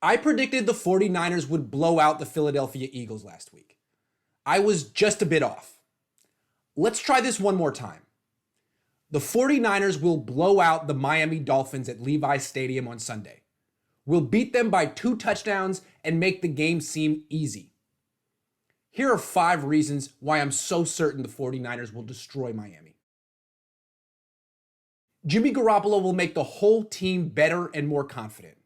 I predicted the 49ers would blow out the Philadelphia Eagles last week. I was just a bit off. Let's try this one more time. The 49ers will blow out the Miami Dolphins at Levi's Stadium on Sunday. We'll beat them by 2 touchdowns and make the game seem easy. Here are 5 reasons why I'm so certain the 49ers will destroy Miami. Jimmy Garoppolo will make the whole team better and more confident.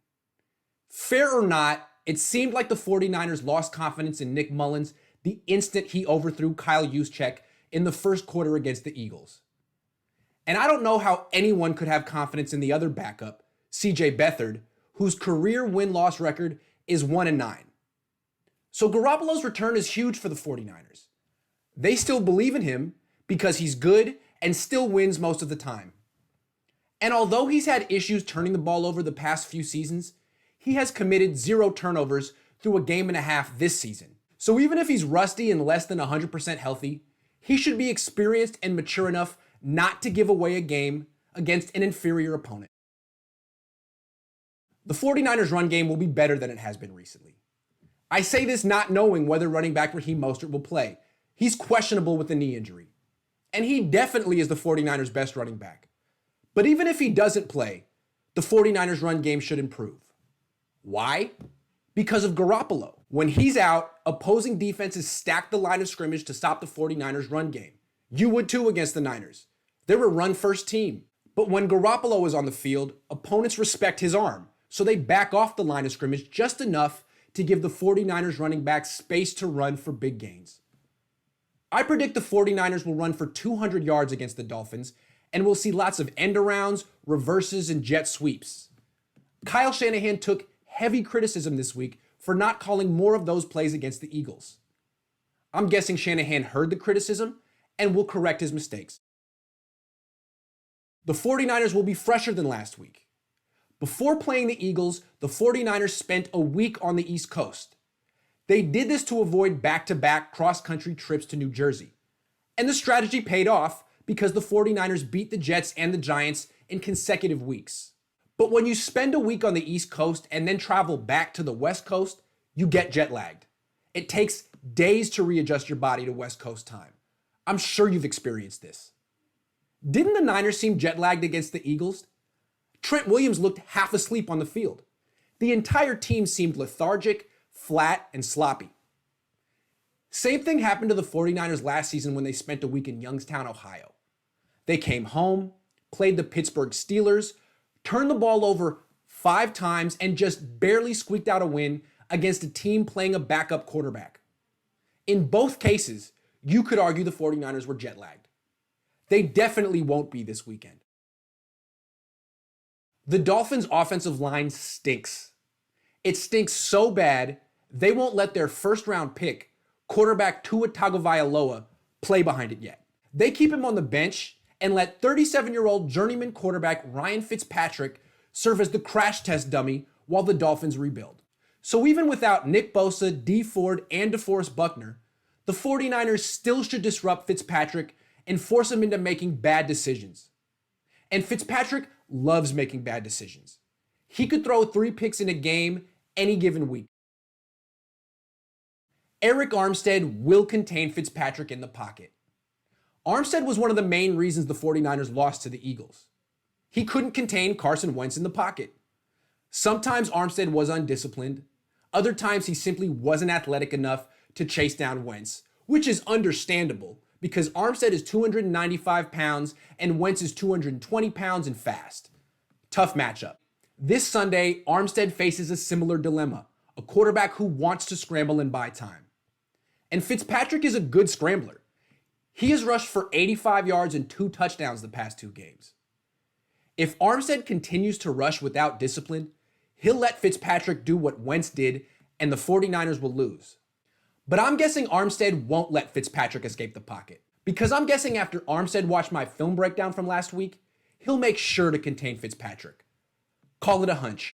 Fair or not, it seemed like the 49ers lost confidence in Nick Mullins the instant he overthrew Kyle Juszczyk in the first quarter against the Eagles. And I don't know how anyone could have confidence in the other backup, CJ Beathard, whose career win-loss record is 1-9. So Garoppolo's return is huge for the 49ers. They still believe in him because he's good and still wins most of the time. And although he's had issues turning the ball over the past few seasons, he has committed 0 turnovers through a game and a half this season. So even if he's rusty and less than 100% healthy, he should be experienced and mature enough not to give away a game against an inferior opponent. The 49ers run game will be better than it has been recently. I say this not knowing whether running back Raheem Mostert will play. He's questionable with a knee injury. And he definitely is the 49ers' best running back. But even if he doesn't play, the 49ers run game should improve. Why? Because of Garoppolo. When he's out, opposing defenses stack the line of scrimmage to stop the 49ers run game. You would too against the Niners. They're a run-first team. But when Garoppolo is on the field, opponents respect his arm, so they back off the line of scrimmage just enough to give the 49ers running back space to run for big gains. I predict the 49ers will run for 200 yards against the Dolphins, and we'll see lots of end-arounds, reverses, and jet sweeps. Kyle Shanahan took heavy criticism this week for not calling more of those plays against the Eagles. I'm guessing Shanahan heard the criticism and will correct his mistakes. The 49ers will be fresher than last week. Before playing the Eagles, the 49ers spent a week on the East Coast. They did this to avoid back-to-back cross-country trips to New Jersey. And the strategy paid off because the 49ers beat the Jets and the Giants in consecutive weeks. But when you spend a week on the East Coast and then travel back to the West Coast, you get jet lagged. It takes days to readjust your body to West Coast time. I'm sure you've experienced this. Didn't the Niners seem jet lagged against the Eagles? Trent Williams looked half asleep on the field. The entire team seemed lethargic, flat, and sloppy. Same thing happened to the 49ers last season when they spent a week in Youngstown, Ohio. They came home, played the Pittsburgh Steelers, turned the ball over 5 times, and just barely squeaked out a win against a team playing a backup quarterback. In both cases, you could argue the 49ers were jet lagged. They definitely won't be this weekend. The Dolphins' offensive line stinks. It stinks so bad, they won't let their first-round pick, quarterback Tua Tagovailoa, play behind it yet. They keep him on the bench and let 37-year-old journeyman quarterback Ryan Fitzpatrick serve as the crash test dummy while the Dolphins rebuild. So even without Nick Bosa, Dee Ford, and DeForest Buckner, the 49ers still should disrupt Fitzpatrick and force him into making bad decisions. And Fitzpatrick loves making bad decisions. He could throw 3 picks in a game any given week. Arik Armstead will contain Fitzpatrick in the pocket. Armstead was one of the main reasons the 49ers lost to the Eagles. He couldn't contain Carson Wentz in the pocket. Sometimes Armstead was undisciplined. Other times he simply wasn't athletic enough to chase down Wentz, which is understandable because Armstead is 295 pounds and Wentz is 220 pounds and fast. Tough matchup. This Sunday, Armstead faces a similar dilemma, a quarterback who wants to scramble and buy time. And Fitzpatrick is a good scrambler. He has rushed for 85 yards and 2 touchdowns the past 2 games. If Armstead continues to rush without discipline, he'll let Fitzpatrick do what Wentz did and the 49ers will lose. But I'm guessing Armstead won't let Fitzpatrick escape the pocket. Because I'm guessing after Armstead watched my film breakdown from last week, he'll make sure to contain Fitzpatrick. Call it a hunch.